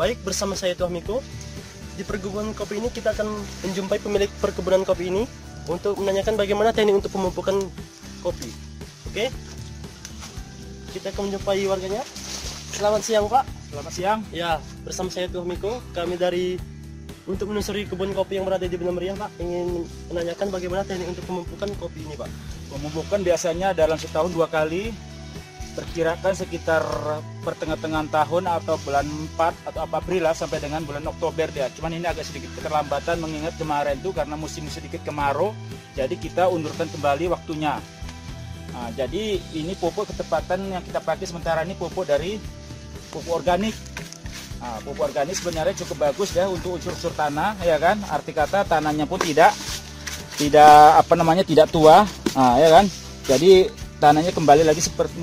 Baik, bersama saya Tuah Miko. Di perkebunan kopi ini kita akan menjumpai pemilik perkebunan kopi ini untuk menanyakan bagaimana teknik untuk pemupukan kopi. Oke? Kita akan menjumpai warganya. Selamat siang, Pak. Selamat siang. Ya, bersama saya Tuah Miko. Kami untuk menelusuri kebun kopi yang berada di Benar Meriah, Pak, ingin menanyakan bagaimana teknik untuk pemupukan kopi ini, Pak. Pemupukan biasanya dalam setahun 2 kali. Perkirakan sekitar pertengahan tahun atau bulan 4 atau April lah sampai dengan bulan Oktober dia. Cuman ini agak sedikit keterlambatan mengingat kemarin itu karena musim sedikit kemarau, jadi kita undurkan kembali waktunya. Nah, jadi ini pupuk ketepatan yang kita pakai sementara ini pupuk dari pupuk organik. Nah, pupuk organik sebenarnya cukup bagus ya untuk unsur-unsur tanah, ya kan? Arti kata tanahnya pun tidak tua, nah, ya kan? Jadi tanahnya kembali lagi seperti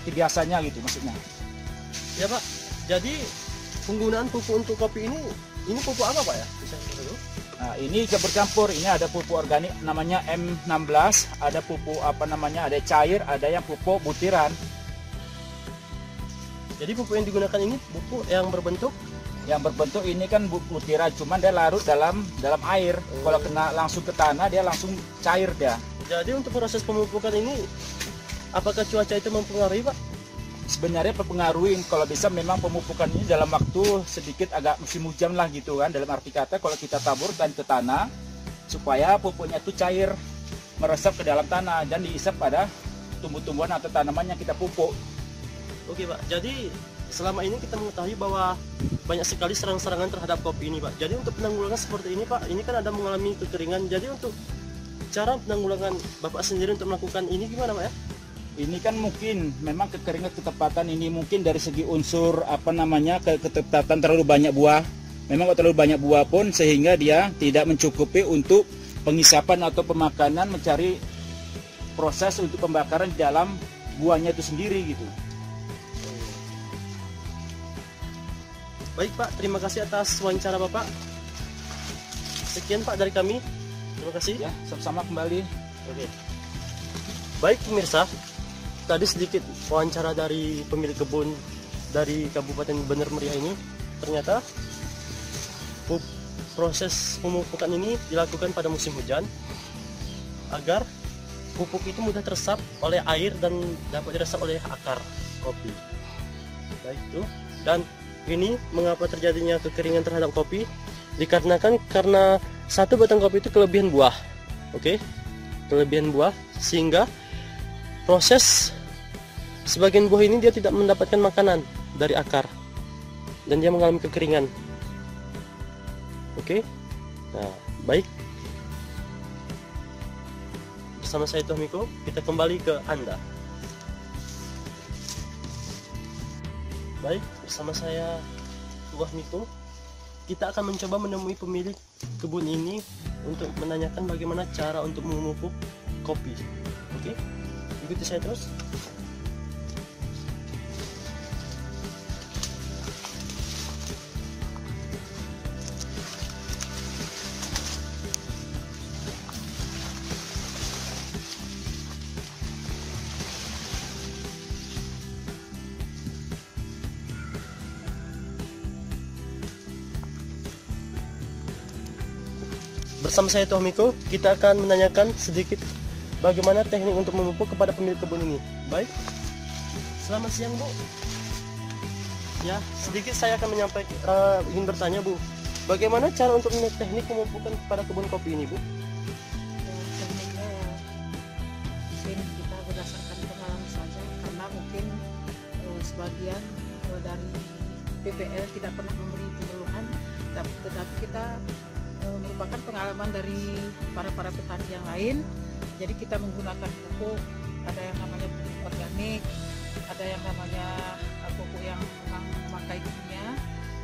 biasanya gitu maksudnya. Ya, Pak. Jadi penggunaan pupuk untuk kopi ini pupuk apa, Pak ya? Bisa dulu. Nah, ini bercampur. Ini ada pupuk organik namanya M16, ada pupuk ada cair, ada yang pupuk butiran. Jadi pupuk yang digunakan ini pupuk yang berbentuk ini kan butiran, cuman dia larut dalam air. Kalau kena langsung ke tanah dia langsung cair dia. Jadi untuk proses pemupukan ini, apakah cuaca itu mempengaruhi, Pak? Sebenarnya mempengaruhi. Kalau bisa memang pemupukan ini dalam waktu sedikit agak musim hujan lah gitu kan. Dalam arti kata kalau kita taburkan ke tanah supaya pupuknya itu cair, meresap ke dalam tanah dan diisap pada tumbuh-tumbuhan atau tanaman yang kita pupuk. Oke, Pak. Jadi selama ini kita mengetahui bahwa banyak sekali serangan-serangan terhadap kopi ini, Pak. Jadi untuk penanggulangan seperti ini, Pak, ini kan ada mengalami kekeringan. Jadi untuk cara penanggulangan Bapak sendiri untuk melakukan ini gimana, Pak ya? Ini kan mungkin memang kekeringan ketepatan ini mungkin dari segi unsur ketepatan terlalu banyak buah. Memang terlalu banyak buah pun sehingga dia tidak mencukupi untuk pengisapan atau pemakanan, mencari proses untuk pembakaran di dalam buahnya itu sendiri gitu. Baik, Pak, terima kasih atas wawancara Bapak. Sekian, Pak, dari kami. Terima kasih. Ya, sama-sama kembali. Oke. Baik, pemirsa, tadi sedikit wawancara dari pemilik kebun dari Kabupaten Benar Meriah ini. Ternyata proses pemupukan ini dilakukan pada musim hujan agar pupuk itu mudah teresap oleh air dan dapat diresap oleh akar kopi. Baik itu. Dan ini mengapa terjadinya kekeringan terhadap kopi? Dikarenakan karena satu batang kopi itu kelebihan buah. Oke? Kelebihan buah sehingga proses sebagian buah ini dia tidak mendapatkan makanan dari akar dan dia mengalami kekeringan. Oke? Nah, baik. Bersama saya Tuah Miko, kita kembali ke Anda. Baik, bersama saya Tuah Miko, kita akan mencoba menemui pemilik kebun ini untuk menanyakan bagaimana cara untuk memupuk kopi. Oke, ikuti saya terus. Bersama saya Tuah Miko, kita akan menanyakan sedikit bagaimana teknik untuk memupuk kepada pemilik kebun ini. Baik, selamat siang, Bu. Ya, sedikit saya akan ingin bertanya, Bu, bagaimana cara untuk teknik pemupukan kepada kebun kopi ini, Bu? Tekniknya mungkin kita berdasarkan pengalaman saja, karena mungkin sebagian dari PPL tidak pernah memberi penyuluhan, tetapi kita merupakan pengalaman dari para petani yang lain. Jadi kita menggunakan pupuk, ada yang namanya pupuk organik, ada yang namanya pupuk yang memang memakai kimia,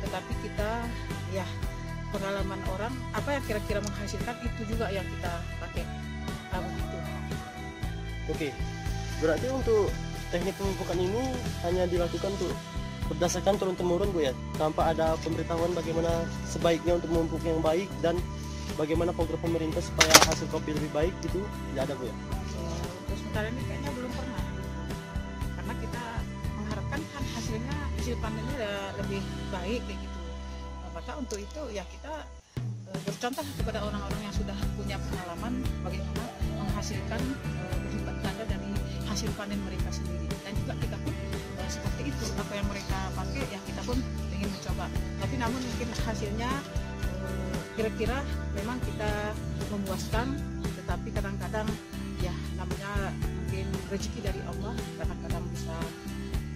tetapi kita ya pengalaman orang apa yang kira-kira menghasilkan itu juga yang kita pakai begitu. Oke, berarti untuk teknik pemupukan ini hanya dilakukan tuh berdasarkan turun-temurun, Bu, ya, tanpa ada pemberitahuan bagaimana sebaiknya untuk memupuk yang baik dan bagaimana program pemerintah supaya hasil kopi lebih baik, gitu tidak ada, Bu, ya? Untuk sementara ini kayaknya belum pernah, karena kita mengharapkan kan hasilnya hasil panennya lebih baik kayak gitu. Nah, maka untuk itu ya kita bercontoh kepada orang-orang yang sudah punya pengalaman bagaimana menghasilkan berlipat ganda dari hasil panen mereka sendiri, dan juga kita pun seperti itu, apa yang mereka pakai ya kita pun ingin mencoba, tapi namun mungkin hasilnya kira-kira memang kita memuaskan, tetapi kadang-kadang ya namanya mungkin rezeki dari Allah, kadang-kadang bisa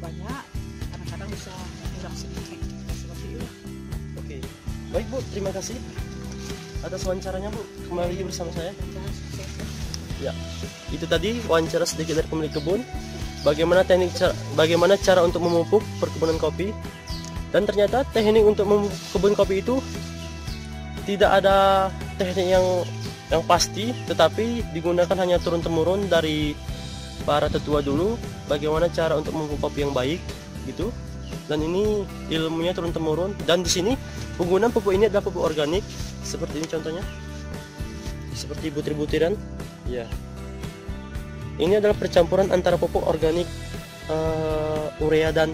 banyak, kadang-kadang bisa kurang sedikit, seperti itu. Oke, baik Bu, terima kasih atas wawancaranya Bu, kembali lagi bersama saya. Ya, itu tadi wawancara sedikit dari pemilik kebun, bagaimana cara untuk memupuk perkebunan kopi. Dan ternyata teknik untuk memupuk kebun kopi itu tidak ada teknik yang pasti, tetapi digunakan hanya turun-temurun dari para tetua dulu, bagaimana cara untuk memupuk kopi yang baik gitu. Dan ini ilmunya turun-temurun, dan di sini penggunaan pupuk ini adalah pupuk organik seperti ini contohnya, seperti butir-butiran ya. Ini adalah percampuran antara pupuk organik urea dan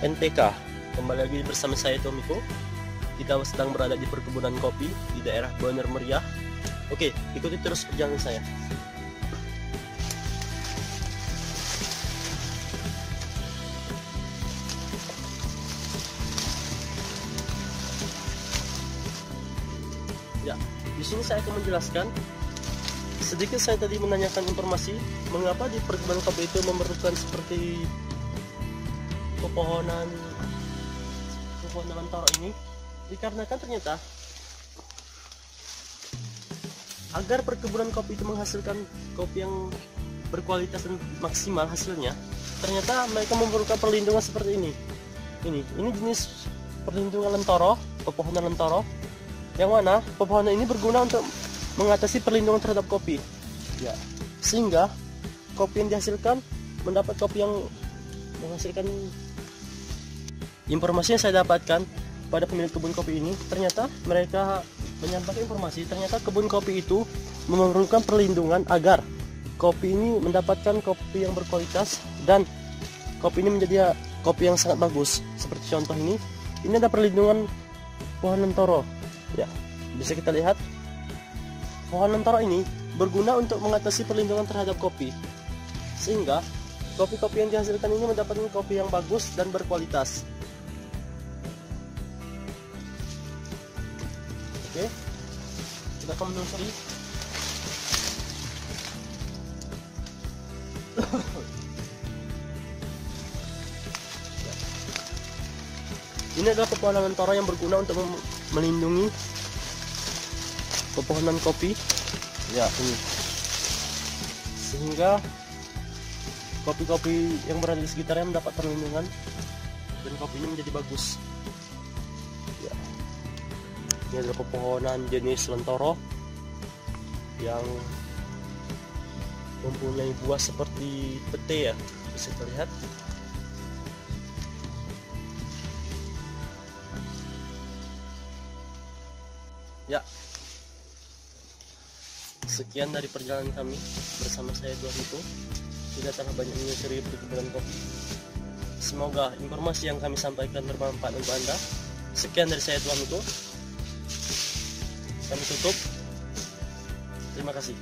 NPK. Kembali lagi bersama saya Tomiko. Kita sedang berada di perkebunan kopi di daerah Bener Meriah. Oke, ikuti terus perjalanan saya. Ya, di sini saya akan menjelaskan sedikit. Saya tadi menanyakan informasi mengapa di perkebunan kopi itu memerlukan seperti pepohonan lentoro ini, dikarenakan ternyata agar perkebunan kopi itu menghasilkan kopi yang berkualitas dan maksimal hasilnya, ternyata mereka memerlukan perlindungan seperti ini. Ini jenis perlindungan lentoro, pepohonan lentoro, yang mana pepohonan ini berguna untuk mengatasi perlindungan terhadap kopi ya, sehingga kopi yang dihasilkan mendapat kopi yang menghasilkan. Informasi yang saya dapatkan pada pemilik kebun kopi ini, ternyata mereka menyampaikan informasi ternyata kebun kopi itu memerlukan perlindungan agar kopi ini mendapatkan kopi yang berkualitas dan kopi ini menjadi kopi yang sangat bagus. Seperti contoh ini ada perlindungan pohon lentoro ya, bisa kita lihat. Pohon lentoro ini berguna untuk mengatasi perlindungan terhadap kopi, sehingga kopi-kopi yang dihasilkan ini mendapatkan kopi yang bagus dan berkualitas. Oke, kita akan menelusuri. Ini adalah pepohonan lentoro yang berguna untuk melindungi pepohonan kopi ya, ini, sehingga kopi-kopi yang berada di sekitarnya mendapat perlindungan dan kopinya menjadi bagus ya. Ini adalah pepohonan jenis lentoro yang mempunyai buah seperti pete ya, bisa terlihat. Ya, sekian dari perjalanan kami bersama saya Tomiko. Tidak terlalu banyak menyusuri perkebunan kopi. Semoga informasi yang kami sampaikan bermanfaat untuk Anda. Sekian dari saya Tomiko. Kami tutup. Terima kasih.